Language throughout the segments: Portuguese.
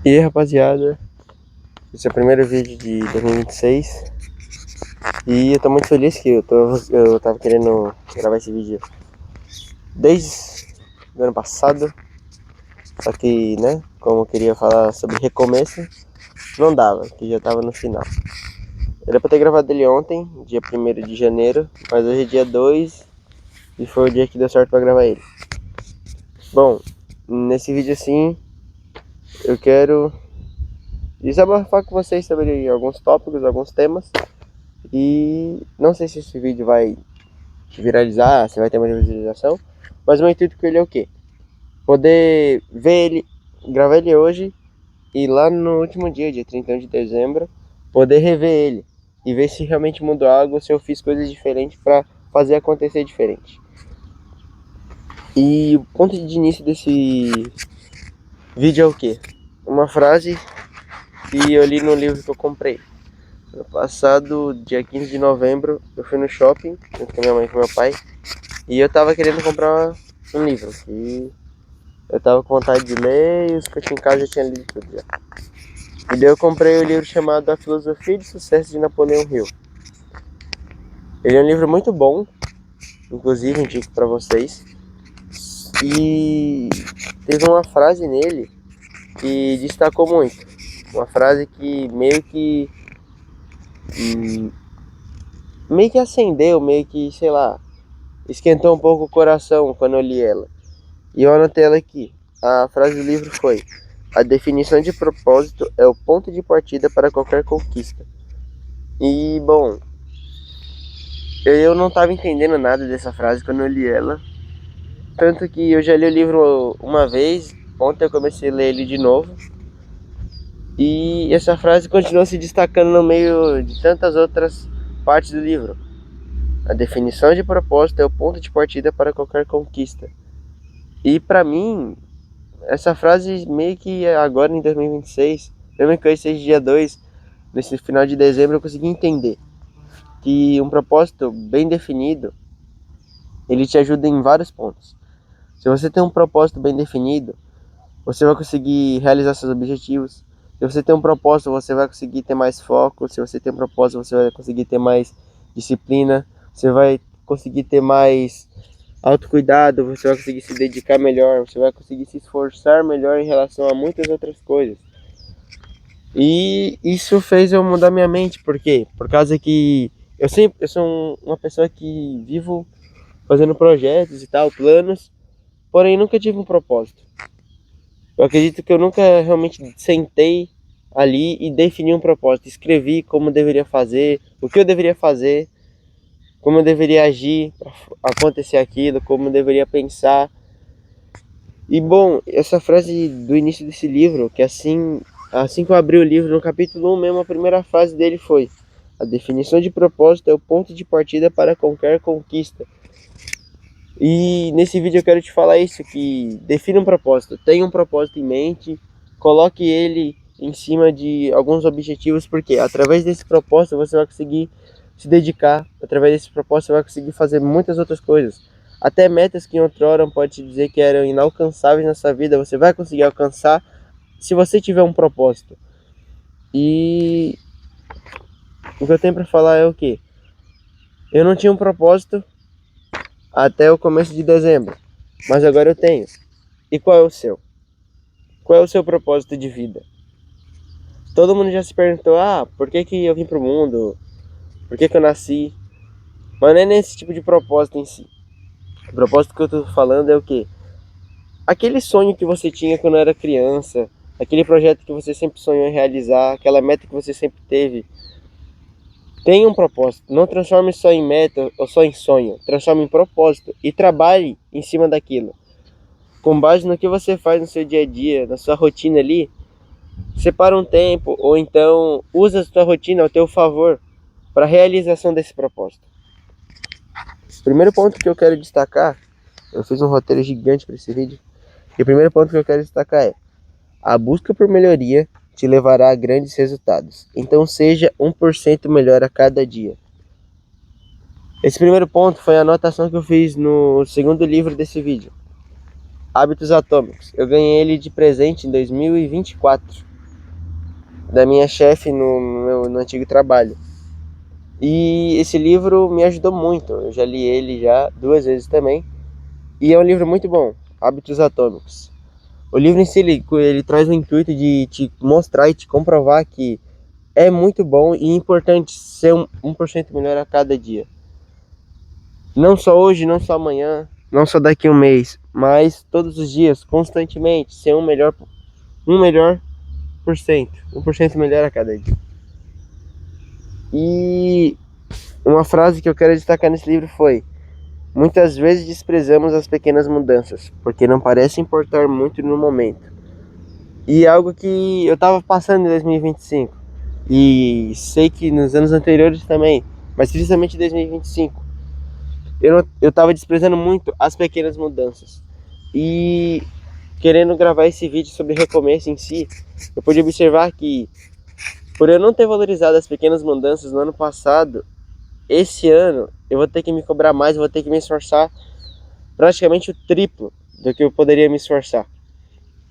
E aí, rapaziada, esse é o primeiro vídeo de 2026 e eu tô muito feliz que eu tava querendo gravar esse vídeo desde o ano passado, só que, né, como eu queria falar sobre recomeço, não dava, que já tava no final. Era pra ter gravado ele ontem, dia 1º de janeiro, mas hoje é dia 2 e foi o dia que deu certo pra gravar ele. Bom, nesse vídeo assim, eu quero desabafar com vocês sobre alguns tópicos, alguns temas. E não sei se esse vídeo vai viralizar, se vai ter mais visualização, mas o meu intuito com ele é o quê? Poder ver ele, gravar ele hoje e lá no último dia 31 de dezembro, poder rever ele e ver se realmente mudou algo, se eu fiz coisas diferentes para fazer acontecer diferente. E o ponto de início desse vídeo é o quê? Uma frase que eu li no livro que eu comprei. No passado, dia 15 de novembro, eu fui no shopping junto com minha mãe e com meu pai. E eu tava querendo comprar um livro. E eu tava com vontade de ler e os que eu tinha em casa já tinha lido tudo já. E daí eu comprei o livro chamado A Filosofia de Sucesso de Napoleão Hill. Ele é um livro muito bom, inclusive indico pra vocês. E teve uma frase nele que destacou muito. Uma frase que meio que acendeu, meio que, sei lá, esquentou um pouco o coração quando eu li ela. E eu anotei ela aqui. A frase do livro foi: a definição de propósito é o ponto de partida para qualquer conquista. E, bom, eu não estava entendendo nada dessa frase quando eu li ela. Tanto que eu já li o livro uma vez, ontem eu comecei a ler ele de novo. E essa frase continua se destacando no meio de tantas outras partes do livro. A definição de propósito é o ponto de partida para qualquer conquista. E pra mim, essa frase meio que agora em 2026, mesmo que hoje seja dia 2, nesse final de dezembro, eu consegui entender que um propósito bem definido, ele te ajuda em vários pontos. Se você tem um propósito bem definido, você vai conseguir realizar seus objetivos. Se você tem um propósito, você vai conseguir ter mais foco. Se você tem um propósito, você vai conseguir ter mais disciplina. Você vai conseguir ter mais autocuidado, você vai conseguir se dedicar melhor, você vai conseguir se esforçar melhor em relação a muitas outras coisas. E isso fez eu mudar minha mente, por quê? Por causa que eu sou uma pessoa que vivo fazendo projetos e tal, planos, porém nunca tive um propósito. Eu acredito que eu nunca realmente sentei ali e defini um propósito, escrevi como deveria fazer, o que eu deveria fazer, como eu deveria agir para acontecer aquilo, como eu deveria pensar. E bom, essa frase do início desse livro, que assim que eu abri o livro, no capítulo 1 mesmo, a primeira frase dele foi: a definição de propósito é o ponto de partida para qualquer conquista. E nesse vídeo eu quero te falar isso, que defina um propósito, tenha um propósito em mente, coloque ele em cima de alguns objetivos, porque através desse propósito você vai conseguir se dedicar, através desse propósito você vai conseguir fazer muitas outras coisas. Até metas que em outrora pode te dizer que eram inalcançáveis na sua vida, você vai conseguir alcançar se você tiver um propósito. E o que eu tenho para falar é o que? Eu não tinha um propósito até o começo de dezembro, mas agora eu tenho. E qual é o seu? Qual é o seu propósito de vida? Todo mundo já se perguntou: por que eu vim pro mundo? Por que eu nasci? Mas não é nesse tipo de propósito em si. O propósito que eu tô falando é o quê? Aquele sonho que você tinha quando era criança, aquele projeto que você sempre sonhou em realizar, aquela meta que você sempre teve. Tenha um propósito. Não transforme só em meta ou só em sonho. Transforme em propósito e trabalhe em cima daquilo. Com base no que você faz no seu dia a dia, na sua rotina ali, separa um tempo ou então usa a sua rotina ao teu favor para a realização desse propósito. O primeiro ponto que eu quero destacar, eu fiz um roteiro gigante para esse vídeo, e o primeiro ponto que eu quero destacar é: a busca por melhoria te levará a grandes resultados. Então seja 1% melhor a cada dia. Esse primeiro ponto foi a anotação que eu fiz no segundo livro desse vídeo, Hábitos Atômicos. Eu ganhei ele de presente em 2024. da minha chefe no antigo trabalho. E esse livro me ajudou muito. Eu já li ele já 2 vezes também. E é um livro muito bom, Hábitos Atômicos. O livro em si, ele traz o intuito de te mostrar e te comprovar que é muito bom e importante ser 1% melhor a cada dia. Não só hoje, não só amanhã, não só daqui a um mês, mas todos os dias, constantemente, ser um melhor por cento, 1% melhor a cada dia. E uma frase que eu quero destacar nesse livro foi: muitas vezes desprezamos as pequenas mudanças, porque não parece importar muito no momento. E é algo que eu estava passando em 2025. E sei que nos anos anteriores também, mas principalmente em 2025. Eu estava desprezando muito as pequenas mudanças. E querendo gravar esse vídeo sobre recomeço em si, eu pude observar que, por eu não ter valorizado as pequenas mudanças no ano passado, esse ano eu vou ter que me cobrar mais, eu vou ter que me esforçar praticamente o triplo do que eu poderia me esforçar.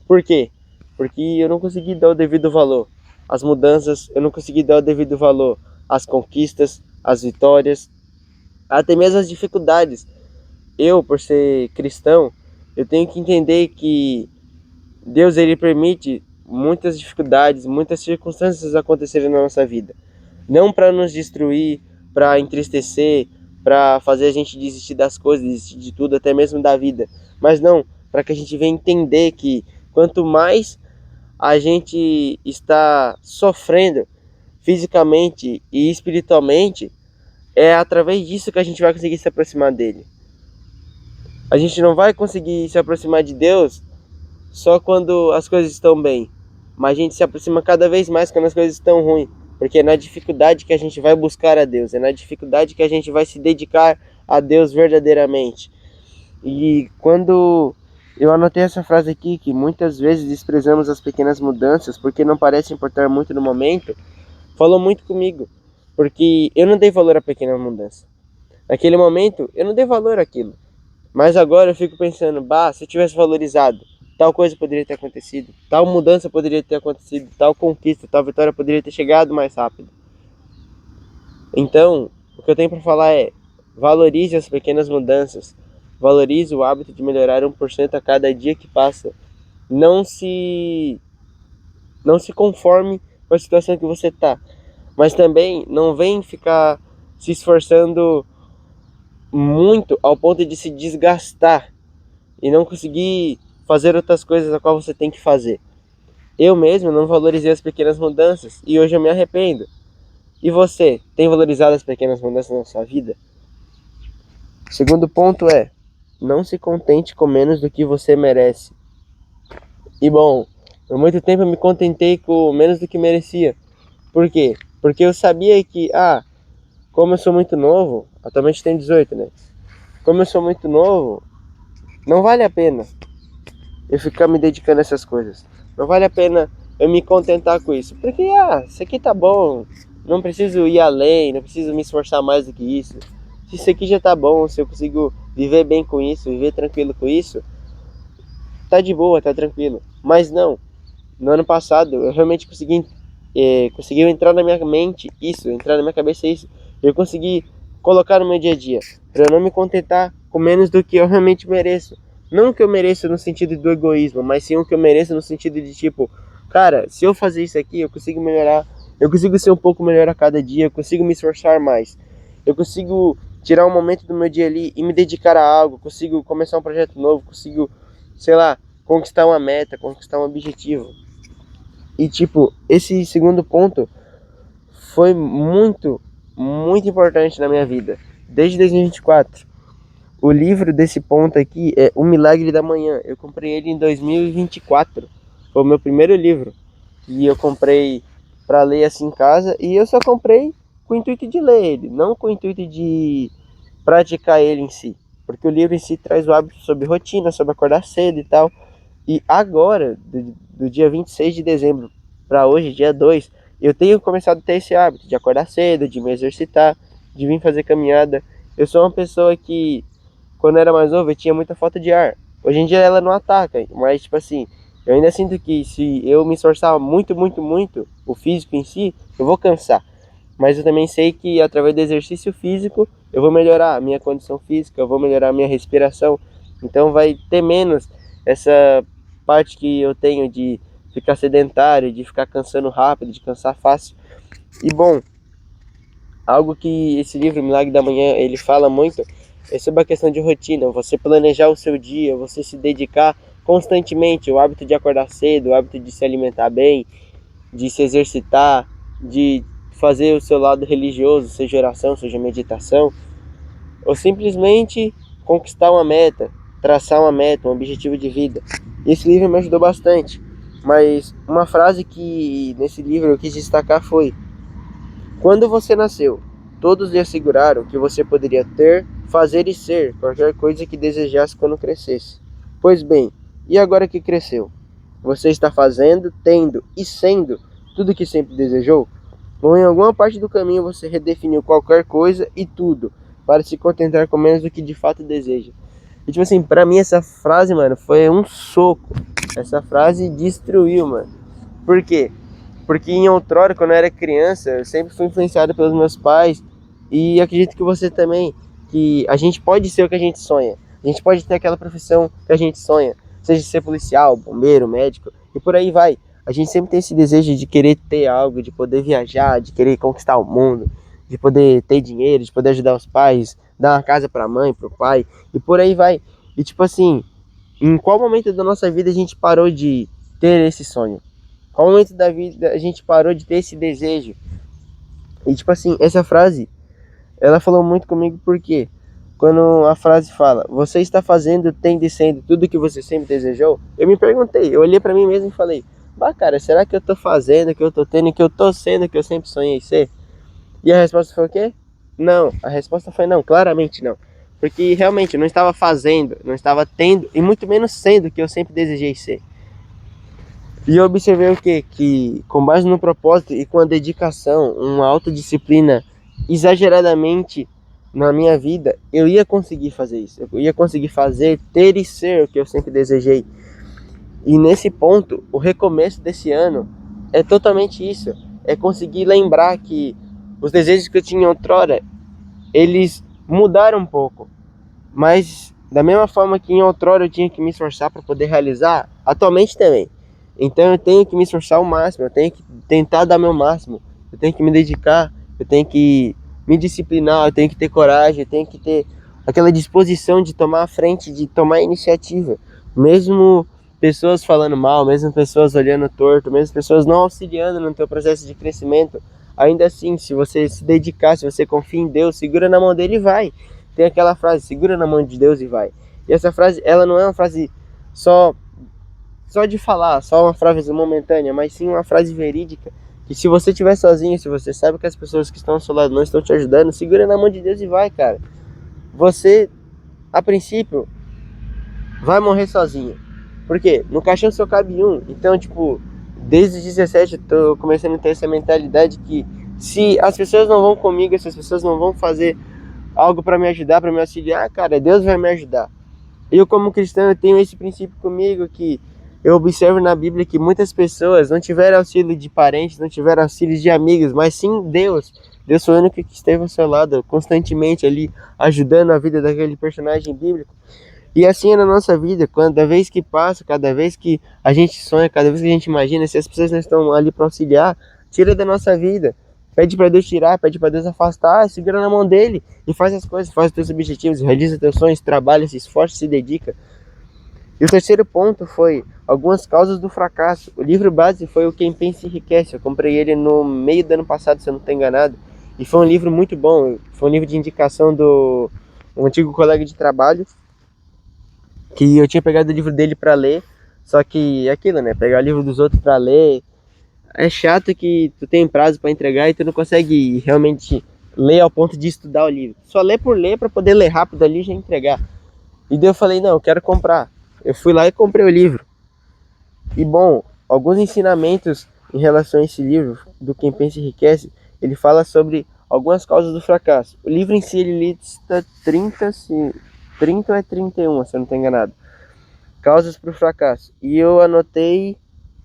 Por quê? Porque eu não consegui dar o devido valor às mudanças, eu não consegui dar o devido valor às conquistas, às vitórias, até mesmo às dificuldades. Eu, por ser cristão, eu tenho que entender que Deus, ele permite muitas dificuldades, muitas circunstâncias acontecerem na nossa vida. Não para nos destruir, para entristecer, para fazer a gente desistir das coisas, desistir de tudo, até mesmo da vida. Mas não, para que a gente venha entender que quanto mais a gente está sofrendo fisicamente e espiritualmente, é através disso que a gente vai conseguir se aproximar dele. A gente não vai conseguir se aproximar de Deus só quando as coisas estão bem, mas a gente se aproxima cada vez mais quando as coisas estão ruins, porque é na dificuldade que a gente vai buscar a Deus, é na dificuldade que a gente vai se dedicar a Deus verdadeiramente. E quando eu anotei essa frase aqui, que muitas vezes desprezamos as pequenas mudanças porque não parece importar muito no momento, falou muito comigo, porque eu não dei valor à pequena mudança. Naquele momento, eu não dei valor àquilo. Mas agora eu fico pensando, se eu tivesse valorizado, tal coisa poderia ter acontecido, tal mudança poderia ter acontecido, tal conquista, tal vitória poderia ter chegado mais rápido. Então, o que eu tenho para falar é: valorize as pequenas mudanças, valorize o hábito de melhorar 1% a cada dia que passa. Não se, não se conforme com a situação que você está, mas também não vem ficar se esforçando muito ao ponto de se desgastar e não conseguir fazer outras coisas a qual você tem que fazer. Eu mesmo não valorizei as pequenas mudanças e hoje eu me arrependo. E você, tem valorizado as pequenas mudanças na sua vida? O segundo ponto é: não se contente com menos do que você merece. E bom, por muito tempo eu me contentei com menos do que merecia. Por quê? Porque eu sabia que, como eu sou muito novo, atualmente tenho 18, né? Como eu sou muito novo, não vale a pena eu ficar me dedicando a essas coisas. Não vale a pena eu me contentar com isso. Porque, isso aqui tá bom. Não preciso ir além, não preciso me esforçar mais do que isso. Se isso aqui já tá bom, se eu consigo viver bem com isso, viver tranquilo com isso, tá de boa, tá tranquilo. Mas não, no ano passado eu realmente conseguiu entrar na minha mente isso, entrar na minha cabeça isso. Eu consegui colocar no meu dia a dia, para eu não me contentar com menos do que eu realmente mereço. Não o que eu mereço no sentido do egoísmo, mas sim o que eu mereço no sentido de tipo, cara, se eu fazer isso aqui, eu consigo melhorar, eu consigo ser um pouco melhor a cada dia, eu consigo me esforçar mais, eu consigo tirar um momento do meu dia ali e me dedicar a algo, consigo começar um projeto novo, consigo, sei lá, conquistar uma meta, conquistar um objetivo. E tipo, esse segundo ponto foi muito, muito importante na minha vida, desde 2024. O livro desse ponto aqui é O Milagre da Manhã. Eu comprei ele em 2024. Foi o meu primeiro livro. E eu comprei para ler assim em casa. E eu só comprei com o intuito de ler ele, não com o intuito de praticar ele em si. Porque o livro em si traz o hábito sobre rotina, sobre acordar cedo e tal. E agora, do dia 26 de dezembro para hoje, dia 2, eu tenho começado a ter esse hábito de acordar cedo, de me exercitar, de vir fazer caminhada. Eu sou uma pessoa que, quando eu era mais novo, eu tinha muita falta de ar. Hoje em dia ela não ataca, mas tipo assim, Eu ainda sinto que se eu me esforçar muito, muito, muito, o físico em si, eu vou cansar. Mas eu também sei que através do exercício físico, eu vou melhorar a minha condição física, eu vou melhorar a minha respiração. Então vai ter menos essa parte que eu tenho de ficar sedentário, de ficar cansando rápido, de cansar fácil. E bom, algo que esse livro Milagre da Manhã ele fala muito é sobre a questão de rotina, você planejar o seu dia, você se dedicar constantemente, o hábito de acordar cedo, o hábito de se alimentar bem, de se exercitar, de fazer o seu lado religioso, seja oração, seja meditação, ou simplesmente conquistar uma meta, traçar uma meta, um objetivo de vida. Esse livro me ajudou bastante, mas uma frase que nesse livro eu quis destacar foi: quando você nasceu, todos lhe asseguraram que você poderia ter, fazer e ser qualquer coisa que desejasse quando crescesse. Pois bem, e agora que cresceu? Você está fazendo, tendo e sendo tudo o que sempre desejou? Ou em alguma parte do caminho você redefiniu qualquer coisa e tudo para se contentar com menos do que de fato deseja? E tipo assim, pra mim essa frase, mano, foi um soco. Essa frase destruiu, mano. Por quê? Porque em outrora, quando eu era criança, eu sempre fui influenciado pelos meus pais. E acredito que você também, que a gente pode ser o que a gente sonha. A gente pode ter aquela profissão que a gente sonha. Seja ser policial, bombeiro, médico, e por aí vai. A gente sempre tem esse desejo de querer ter algo, de poder viajar, de querer conquistar o mundo, de poder ter dinheiro, de poder ajudar os pais, dar uma casa para a mãe, para o pai, e por aí vai. E tipo assim, em qual momento da nossa vida a gente parou de ter esse sonho? Qual momento da vida a gente parou de ter esse desejo? E tipo assim, essa frase, ela falou muito comigo porque quando a frase fala, você está fazendo, tendo e sendo tudo que você sempre desejou, eu me perguntei, eu olhei pra mim mesmo e falei, bah cara, será que eu tô fazendo, que eu tô tendo, que eu tô sendo, que eu sempre sonhei ser? E a resposta foi o quê? Não, a resposta foi não, claramente não. Porque realmente eu não estava fazendo, não estava tendo e muito menos sendo o que eu sempre desejei ser. E eu observei o quê? Que com base no propósito e com a dedicação, uma autodisciplina exageradamente na minha vida, eu ia conseguir fazer isso. Eu ia conseguir fazer, ter e ser o que eu sempre desejei. E nesse ponto, o recomeço desse ano é totalmente isso. É conseguir lembrar que os desejos que eu tinha outrora, eles mudaram um pouco. Mas da mesma forma que em outrora eu tinha que me esforçar para poder realizar, atualmente também. Então eu tenho que me esforçar ao máximo, eu tenho que tentar dar meu máximo, eu tenho que me dedicar, eu tenho que me disciplinar, eu tenho que ter coragem, eu tenho que ter aquela disposição de tomar a frente, de tomar a iniciativa. Mesmo pessoas falando mal, mesmo pessoas olhando torto, mesmo pessoas não auxiliando no teu processo de crescimento, ainda assim, se você se dedicar, se você confia em Deus, segura na mão dele e vai. Tem aquela frase, segura na mão de Deus e vai. E essa frase, ela não é uma frase só de falar, só uma frase momentânea, mas sim uma frase verídica. Que se você estiver sozinho, se você sabe que as pessoas que estão ao seu lado não estão te ajudando, segura na mão de Deus e vai, cara. Você, a princípio, vai morrer sozinho. Por quê? No caixão só cabe um. Então, tipo, desde os 17 eu tô começando a ter essa mentalidade que se as pessoas não vão comigo, se as pessoas não vão fazer algo para me ajudar, para me auxiliar, cara, Deus vai me ajudar. Eu como cristão eu tenho esse princípio comigo que eu observo na Bíblia que muitas pessoas não tiveram auxílio de parentes, não tiveram auxílio de amigos, mas sim Deus. Deus foi o único que esteve ao seu lado constantemente ali, ajudando a vida daquele personagem bíblico. E assim é na nossa vida, cada vez que passa, cada vez que a gente sonha, cada vez que a gente imagina, se as pessoas não estão ali para auxiliar, tira da nossa vida. Pede para Deus tirar, pede para Deus afastar, segura na mão dele e faz as coisas, faz os teus objetivos, realiza teus sonhos, trabalha, se esforça, se dedica. E o terceiro ponto foi algumas causas do fracasso. O livro base foi o Quem Pensa Enriquece. Eu comprei ele no meio do ano passado, se eu não estou enganado. E foi um livro muito bom. Foi um livro de indicação do um antigo colega de trabalho, que eu tinha pegado o livro dele para ler. Só que é aquilo, né? Pegar o livro dos outros para ler é chato que tu tem prazo para entregar e tu não consegue realmente ler ao ponto de estudar o livro. Só lê por ler para poder ler rápido ali e já entregar. E daí eu falei, não, eu quero comprar. Eu fui lá e comprei o livro. E bom, alguns ensinamentos em relação a esse livro, do Quem Pensa Enriquece, ele fala sobre algumas causas do fracasso. O livro em si, ele lista 30 ou é 31, se eu não estou enganado. causas para o fracasso. E eu anotei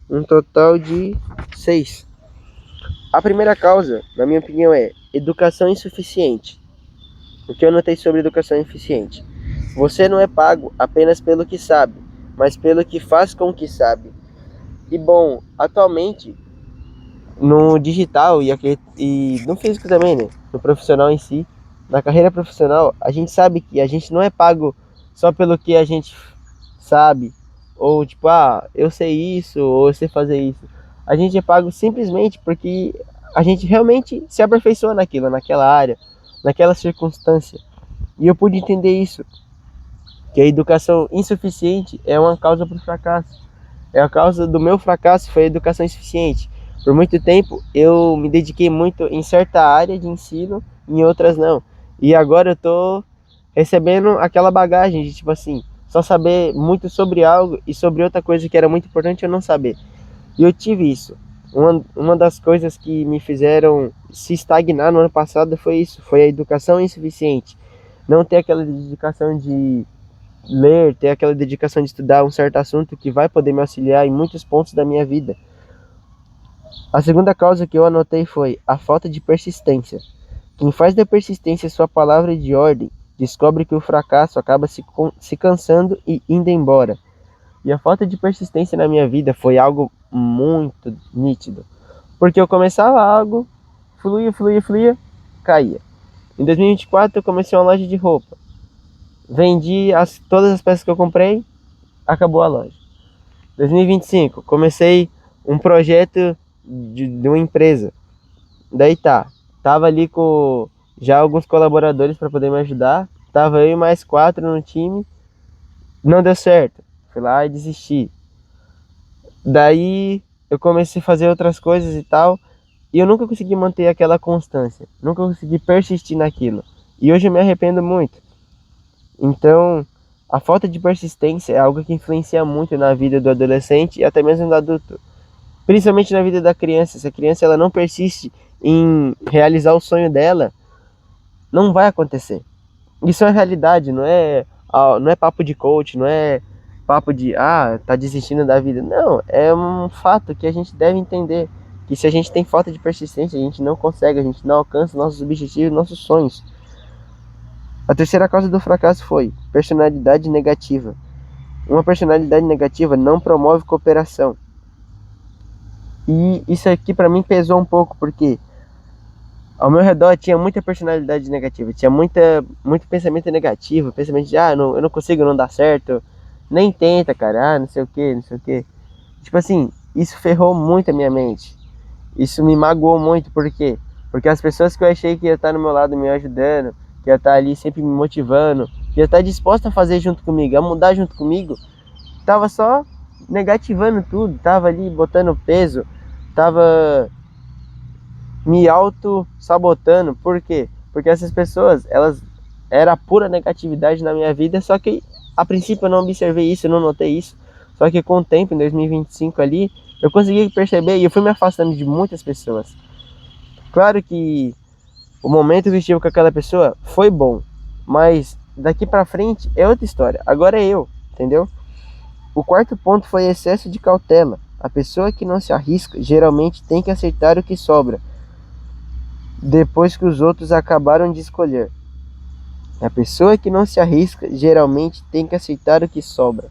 um total de 6. A primeira causa, na minha opinião, é educação insuficiente. O que eu anotei sobre educação insuficiente? Você não é pago apenas pelo que sabe, mas pelo que faz com o que sabe. E bom, atualmente, no digital e no físico também, né? No profissional em si, na carreira profissional, a gente sabe que a gente não é pago só pelo que a gente sabe, ou tipo, eu sei isso, ou eu sei fazer isso. A gente é pago simplesmente porque a gente realmente se aperfeiçoa naquilo, naquela área, naquela circunstância. E eu pude entender isso, que a educação insuficiente é uma causa para o fracasso. É a causa do meu fracasso foi a educação insuficiente. Por muito tempo eu me dediquei muito em certa área de ensino, em outras não. E agora eu tô recebendo aquela bagagem de tipo assim, só saber muito sobre algo e sobre outra coisa que era muito importante eu não saber. E eu tive isso. Uma das coisas que me fizeram se estagnar no ano passado foi isso, foi a educação insuficiente. Não ter aquela dedicação de ler, ter aquela dedicação de estudar um certo assunto que vai poder me auxiliar em muitos pontos da minha vida. A segunda causa que eu anotei foi a falta de persistência. Quem faz da persistência sua palavra de ordem, descobre que o fracasso acaba se cansando e indo embora. E a falta de persistência na minha vida foi algo muito nítido. Porque eu começava algo, fluía, caía. Em 2024 eu comecei uma loja de roupa. Vendi todas as peças que eu comprei, acabou a loja. 2025, comecei um projeto de uma empresa. Daí tava ali com já alguns colaboradores para poder me ajudar. Tava eu e mais 4 no time. Não deu certo. Fui lá e desisti. Daí eu comecei a fazer outras coisas e tal. E eu nunca consegui manter aquela constância. Nunca consegui persistir naquilo. E hoje eu me arrependo muito. Então, a falta de persistência é algo que influencia muito na vida do adolescente e até mesmo do adulto. Principalmente na vida da criança. Se a criança ela não persiste em realizar o sonho dela, não vai acontecer. Isso é realidade, não é papo de coach, não é papo de, tá desistindo da vida. Não, é um fato que a gente deve entender. Que se a gente tem falta de persistência, a gente não consegue, a gente não alcança nossos objetivos, nossos sonhos. A terceira causa do fracasso foi personalidade negativa. Uma personalidade negativa não promove cooperação. E isso aqui para mim pesou um pouco, porque ao meu redor tinha muita personalidade negativa, tinha muito pensamento negativo, pensamento de, eu não consigo, não dá certo, nem tenta, cara, não sei o que, não sei o que. Tipo assim, isso ferrou muito a minha mente. Isso me magoou muito, por quê? Porque as pessoas que eu achei que ia estar no meu lado me ajudando, que ia estar ali sempre me motivando, que ia estar disposta a fazer junto comigo, a mudar junto comigo, tava só negativando tudo, tava ali botando peso, tava me auto-sabotando. Por quê? Porque essas pessoas, elas era pura negatividade na minha vida, só que a princípio eu não observei isso, eu não notei isso. Só que com o tempo, em 2025 ali, eu consegui perceber e eu fui me afastando de muitas pessoas. Claro que o momento que eu estive com aquela pessoa foi bom, mas daqui pra frente é outra história. Agora é eu, entendeu? O quarto ponto foi excesso de cautela. A pessoa que não se arrisca geralmente tem que aceitar o que sobra, depois que os outros acabaram de escolher. A pessoa que não se arrisca geralmente tem que aceitar o que sobra.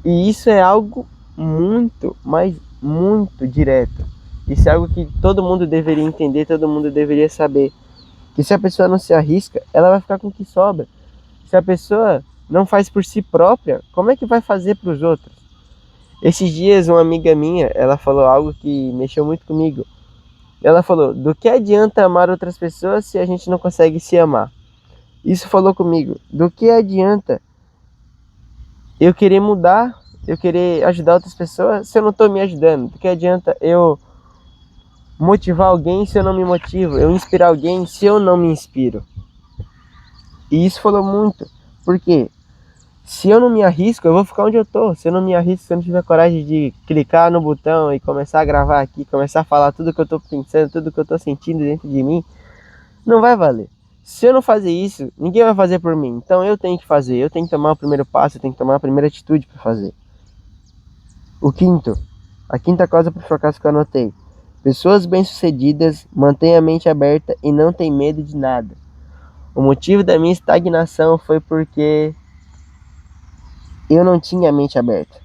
E isso é algo muito, mas muito direto. Isso é algo que todo mundo deveria entender, todo mundo deveria saber. Que se a pessoa não se arrisca, ela vai ficar com o que sobra. Se a pessoa não faz por si própria, como é que vai fazer para os outros? Esses dias uma amiga minha, ela falou algo que mexeu muito comigo. Ela falou, do que adianta amar outras pessoas se a gente não consegue se amar? Isso falou comigo. Do que adianta eu querer mudar, eu querer ajudar outras pessoas se eu não estou me ajudando? Do que adianta eu motivar alguém se eu não me motivo? Eu inspirar alguém se eu não me inspiro? E isso falou muito. Por quê? Se eu não me arrisco, eu vou ficar onde eu tô. Se eu não me arrisco, se eu não tiver coragem de clicar no botão e começar a gravar aqui, começar a falar tudo que eu tô pensando, tudo que eu tô sentindo dentro de mim, não vai valer. Se eu não fazer isso, ninguém vai fazer por mim. Então eu tenho que fazer, eu tenho que tomar o primeiro passo, eu tenho que tomar a primeira atitude para fazer. A quinta causa para o fracasso que eu anotei. Pessoas bem-sucedidas mantêm a mente aberta e não têm medo de nada. O motivo da minha estagnação foi porque eu não tinha a mente aberta.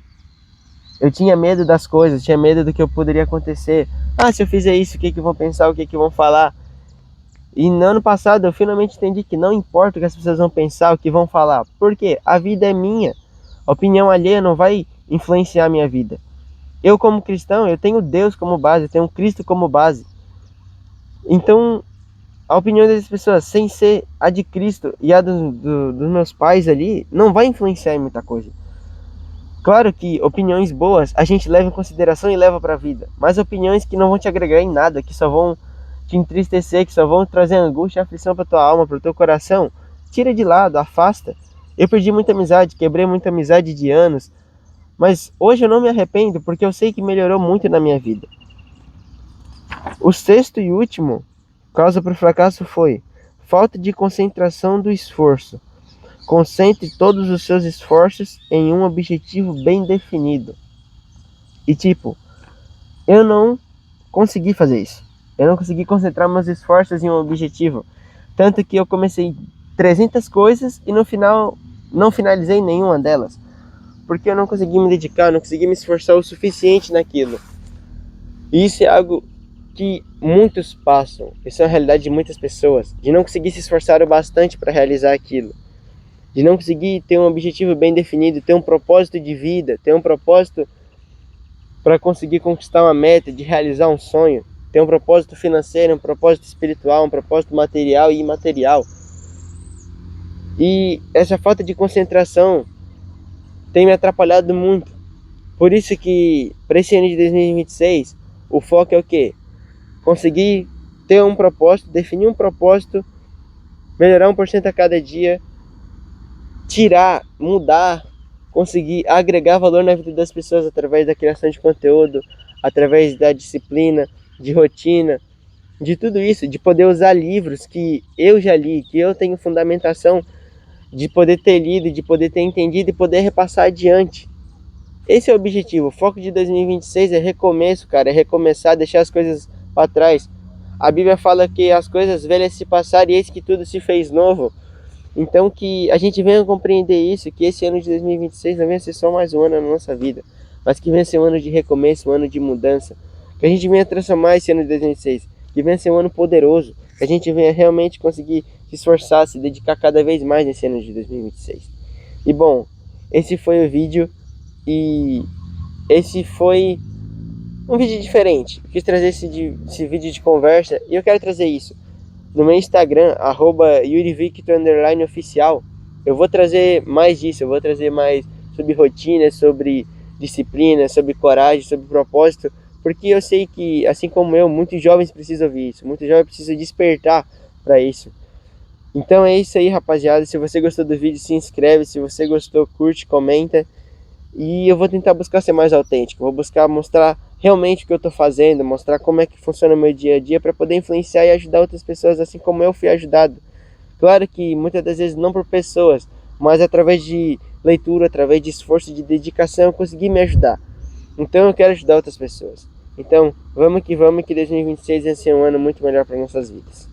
Eu tinha medo das coisas, tinha medo do que eu poderia acontecer. Ah, se eu fizer isso, o que vão pensar, o que vão falar? E no ano passado eu finalmente entendi que não importa o que as pessoas vão pensar, o que vão falar. Porque a vida é minha. A opinião alheia não vai influenciar a minha vida. Eu como cristão, eu tenho Deus como base, eu tenho Cristo como base. Então, a opinião das pessoas, sem ser a de Cristo e a dos meus pais ali, não vai influenciar em muita coisa. Claro que opiniões boas a gente leva em consideração e leva para a vida, mas opiniões que não vão te agregar em nada, que só vão te entristecer, que só vão trazer angústia e aflição para tua alma, para o teu coração, tira de lado, afasta. Eu perdi muita amizade, quebrei muita amizade de anos, mas hoje eu não me arrependo porque eu sei que melhorou muito na minha vida. O sexto e último causa para o fracasso foi falta de concentração do esforço. Concentre todos os seus esforços em um objetivo bem definido. E eu não consegui fazer isso. Eu não consegui concentrar meus esforços em um objetivo. Tanto que eu comecei 300 coisas e no final não finalizei nenhuma delas. Porque eu não consegui me dedicar, não consegui me esforçar o suficiente naquilo. E isso é algo que muitos passam. Isso é a realidade de muitas pessoas. De não conseguir se esforçar o bastante para realizar aquilo. De não conseguir ter um objetivo bem definido, ter um propósito de vida, ter um propósito para conseguir conquistar uma meta, de realizar um sonho, ter um propósito financeiro, um propósito espiritual, um propósito material e imaterial. E essa falta de concentração tem me atrapalhado muito. Por isso que para esse ano de 2026, o foco é o quê? Conseguir ter um propósito, definir um propósito, melhorar 1% a cada dia, tirar, mudar, conseguir agregar valor na vida das pessoas através da criação de conteúdo, através da disciplina, de rotina, de tudo isso, de poder usar livros que eu já li, que eu tenho fundamentação de poder ter lido, de poder ter entendido e poder repassar adiante. Esse é o objetivo. O foco de 2026 é recomeço, cara, é recomeçar, deixar as coisas para trás. A Bíblia fala que as coisas velhas se passaram e eis que tudo se fez novo. Então que a gente venha compreender isso, que esse ano de 2026 não venha ser só mais um ano na nossa vida, mas que venha ser um ano de recomeço, um ano de mudança. Que a gente venha transformar esse ano de 2026, que venha ser um ano poderoso, que a gente venha realmente conseguir se esforçar, se dedicar cada vez mais nesse ano de 2026. E bom, esse foi o vídeo e esse foi um vídeo diferente. Eu quis trazer esse vídeo de conversa e eu quero trazer isso. No meu Instagram, @yurivictor_oficial, eu vou trazer mais disso, eu vou trazer mais sobre rotina, sobre disciplina, sobre coragem, sobre propósito, porque eu sei que, assim como eu, muitos jovens precisam ouvir isso, muitos jovens precisam despertar para isso. Então é isso aí, rapaziada. Se você gostou do vídeo, se inscreve, se você gostou, curte, comenta. E eu vou tentar buscar ser mais autêntico, vou buscar mostrar realmente o que eu estou fazendo, mostrar como é que funciona o meu dia a dia para poder influenciar e ajudar outras pessoas assim como eu fui ajudado. Claro que muitas das vezes não por pessoas, mas através de leitura, através de esforço, de dedicação, eu consegui me ajudar. Então eu quero ajudar outras pessoas. Então vamos que 2026 vai ser um ano muito melhor para nossas vidas.